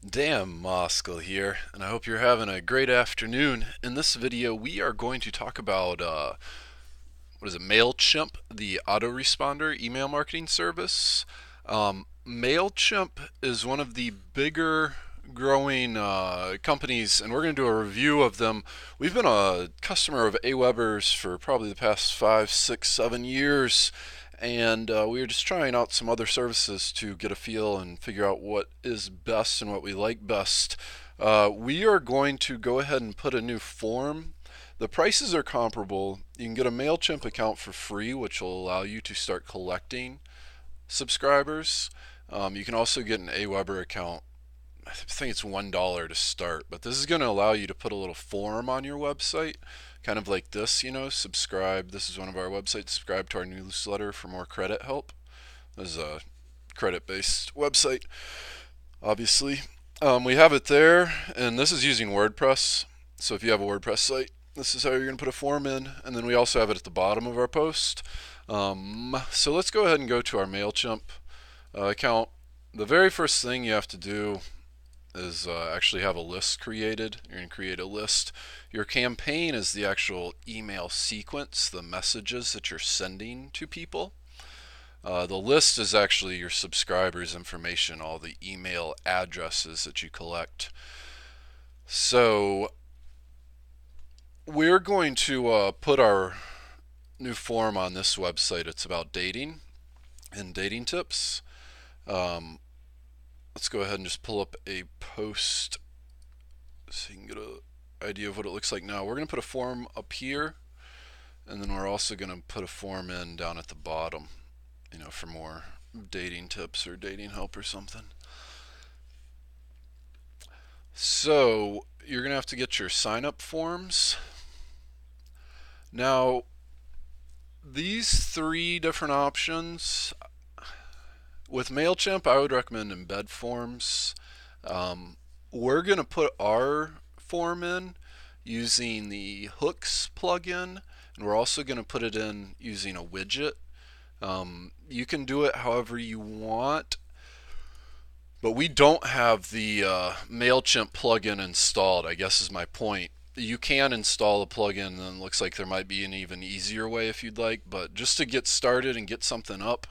Dan Moskal here, and I hope you're having a great afternoon. In this video, we are going to talk about MailChimp, the autoresponder email marketing service. MailChimp is one of the bigger growing companies, and we're going to do a review of them. We've been a customer of Aweber's for probably the past 5, 6, 7 years, and we were just trying out some other services to get a feel and figure out what is best and what we like best. We are going to go ahead and put a new form. The prices are comparable. You can get a MailChimp account for free, which will allow you to start collecting subscribers. You can also get an Aweber account. I think it's $1 to start, but this is going to allow you to put a little form on your website, kind of like this, subscribe. This is one of our websites. Subscribe to our newsletter for more credit help. This is a credit-based website, obviously. We have it there, and this is using WordPress. So if you have a WordPress site, this is how you're going to put a form in, and then we also have it at the bottom of our post. So let's go ahead and go to our MailChimp account. The very first thing you have to do is actually have a list created. You're going to create a list. Your campaign is the actual email sequence, the messages that you're sending to people. The list is actually your subscribers' information, all the email addresses that you collect. So we're going to put our new form on this website. It's about dating and dating tips. Let's go ahead and just pull up a post so you can get an idea of what it looks like now. We're going to put a form up here, and then we're also going to put a form in down at the bottom, for more dating tips or dating help or something. So you're going to have to get your sign up forms. Now, these three different options, with MailChimp, I would recommend Embed Forms. We're going to put our form in using the Hooks plugin, and we're also going to put it in using a widget. You can do it however you want, but we don't have the MailChimp plugin installed, I guess is my point. You can install a plugin, and it looks like there might be an even easier way if you'd like, but just to get started and get something up,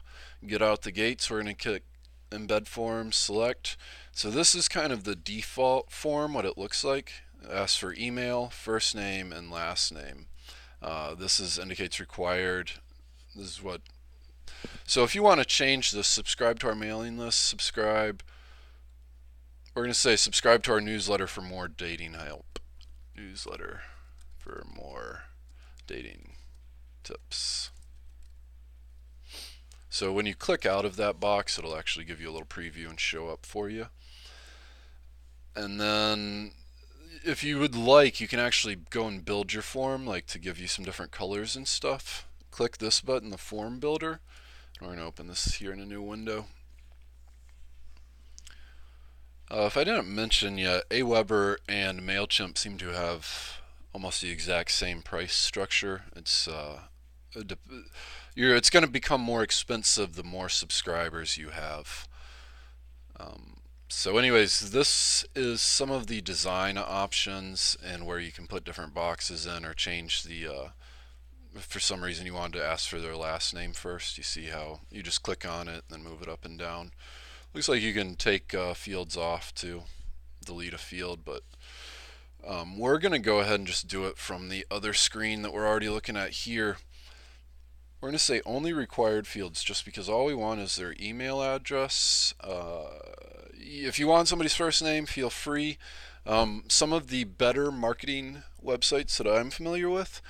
get out the gates, we're going to click Embed Forms, select. So this is kind of the default form, what it looks like. It asks for email, first name, and last name. This indicates required. This is what. So if you want to change this, subscribe to our mailing list, subscribe. We're going to say subscribe to our newsletter for more dating help. Newsletter for more dating tips. So when you click out of that box, it'll actually give you a little preview and show up for you. And then if you would like, you can actually go and build your form, like to give you some different colors and stuff. Click this button, the form builder. We're going to open this here in a new window. If I didn't mention yet, Aweber and MailChimp seem to have almost the exact same price structure. It's going to become more expensive the more subscribers you have. So anyways, this is some of the design options and where you can put different boxes in or change the, if for some reason you wanted to ask for their last name first, you see how you just click on it and then move it up and down. Looks like you can take fields off to delete a field, but we're going to go ahead and just do it from the other screen that we're already looking at here. We're going to say only required fields just because all we want is their email address. If you want somebody's first name, feel free. Some of the better marketing websites that I'm familiar with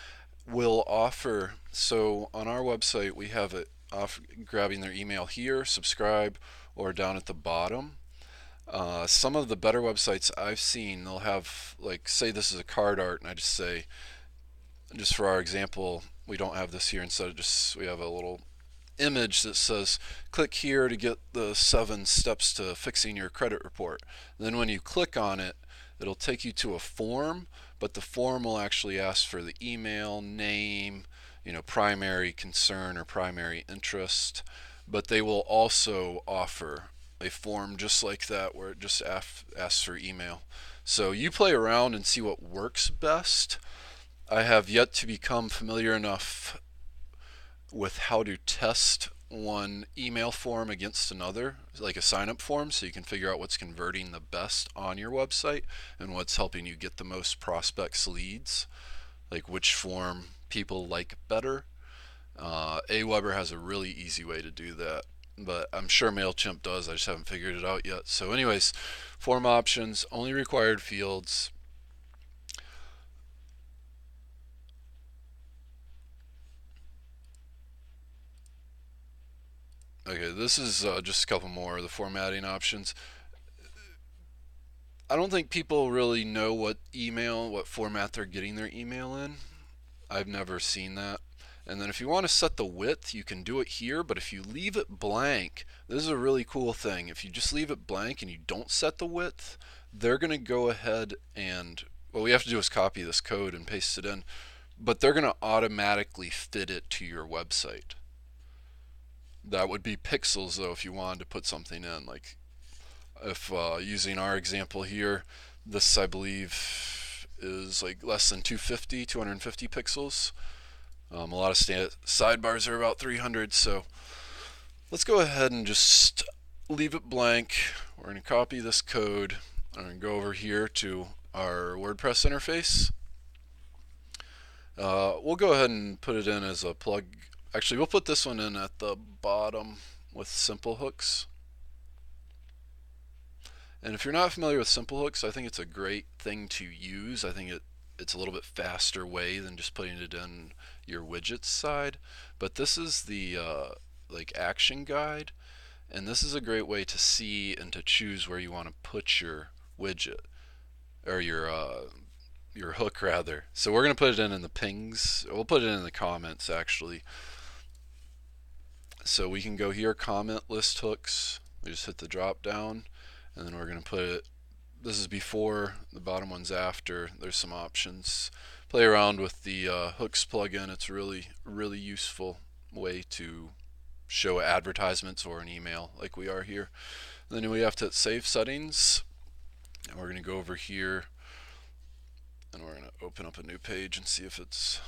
will offer, so on our website we have it off grabbing their email here, subscribe, or down at the bottom. Some of the better websites I've seen, they'll have, like, say this is a card art, and I just say, just for our example, we don't have this here. Instead of just, we have a little image that says click here to get the 7 steps to fixing your credit report. And then when you click on it, it'll take you to a form, but the form will actually ask for the email, name, primary concern or primary interest, but they will also offer a form just like that where it just asks for email. So you play around and see what works best. I have yet to become familiar enough with how to test one email form against another, like a sign up form, so you can figure out what's converting the best on your website and what's helping you get the most prospects leads, like which form people like better. Aweber has a really easy way to do that, but I'm sure MailChimp does. I just haven't figured it out yet. So anyways, form options, only required fields. Okay, this is just a couple more of the formatting options. I don't think people really know what format they're getting their email in. I've never seen that. And then if you want to set the width, you can do it here, but if you leave it blank, this is a really cool thing. If you just leave it blank and you don't set the width, they're going to go ahead and, what we have to do is copy this code and paste it in, but they're going to automatically fit it to your website. That would be pixels though if you wanted to put something in, like if using our example here, this I believe is like less than 250 pixels. A lot of sidebars are about 300, so let's go ahead and just leave it blank. We're going to copy this code. I'm going to go over here to our WordPress interface. We'll go ahead and put it in as a plug. Actually, we'll put this one in at the bottom with simple hooks. And if you're not familiar with simple hooks, I think it's a great thing to use. I think it's a little bit faster way than just putting it in your widgets side. But this is the like action guide, and this is a great way to see and to choose where you want to put your widget or your hook rather. So we're going to put it in the pings. We'll put it in the comments actually. So we can go here, comment list hooks. We just hit the drop down, and then we're going to put it. This is before, the bottom one's after. There's some options. Play around with the hooks plugin. It's really useful way to show advertisements or an email like we are here. And then we have to hit save settings, and we're going to go over here and we're going to open up a new page and see if it's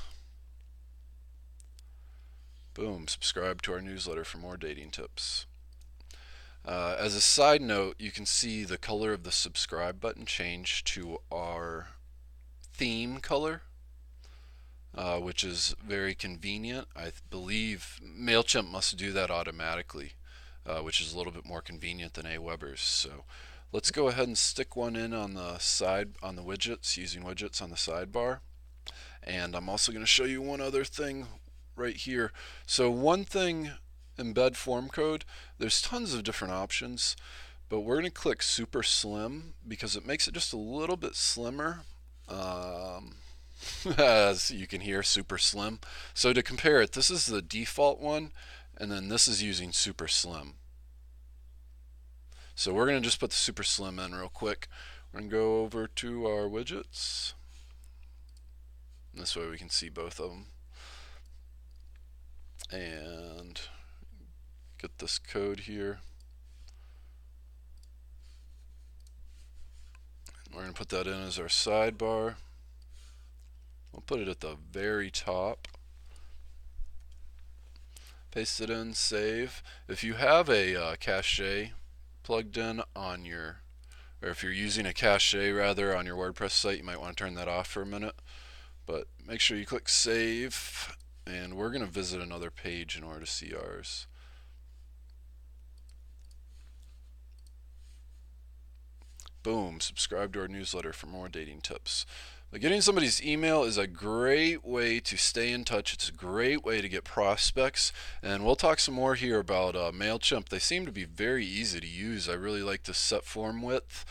boom. Subscribe to our newsletter for more dating tips. As a side note, you can see the color of the subscribe button change to our theme color, which is very convenient. I believe MailChimp must do that automatically, which is a little bit more convenient than Aweber's. So let's go ahead and stick one in on the side, on the widgets, using widgets on the sidebar. And I'm also going to show you one other thing right here. So one thing, embed form code, there's tons of different options, but we're going to click super slim because it makes it just a little bit slimmer. As you can hear, super slim. So to compare it, this is the default one, and then this is using super slim. So we're going to just put the super slim in real quick. We're going to go over to our widgets. This way we can see both of them. And get this code here. We're going to put that in as our sidebar. We'll put it at the very top. Paste it in, save. If you have a cache plugged in on your, or if you're using a cache rather on your WordPress site, you might want to turn that off for a minute. But make sure you click save, and we're going to visit another page in order to see ours. Boom, subscribe to our newsletter for more dating tips. But getting somebody's email is a great way to stay in touch. It's a great way to get prospects, and we'll talk some more here about MailChimp. They seem to be very easy to use. I really like the set form width.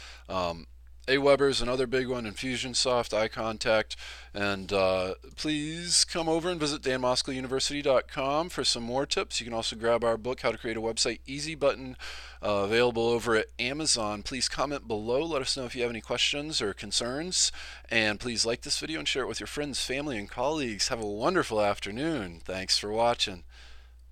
Aweber is another big one, Infusionsoft, iContact, and please come over and visit danmoscowuniversity.com for some more tips. You can also grab our book, How to Create a Website Easy Button, available over at Amazon. Please comment below. Let us know if you have any questions or concerns, and please like this video and share it with your friends, family, and colleagues. Have a wonderful afternoon. Thanks for watching.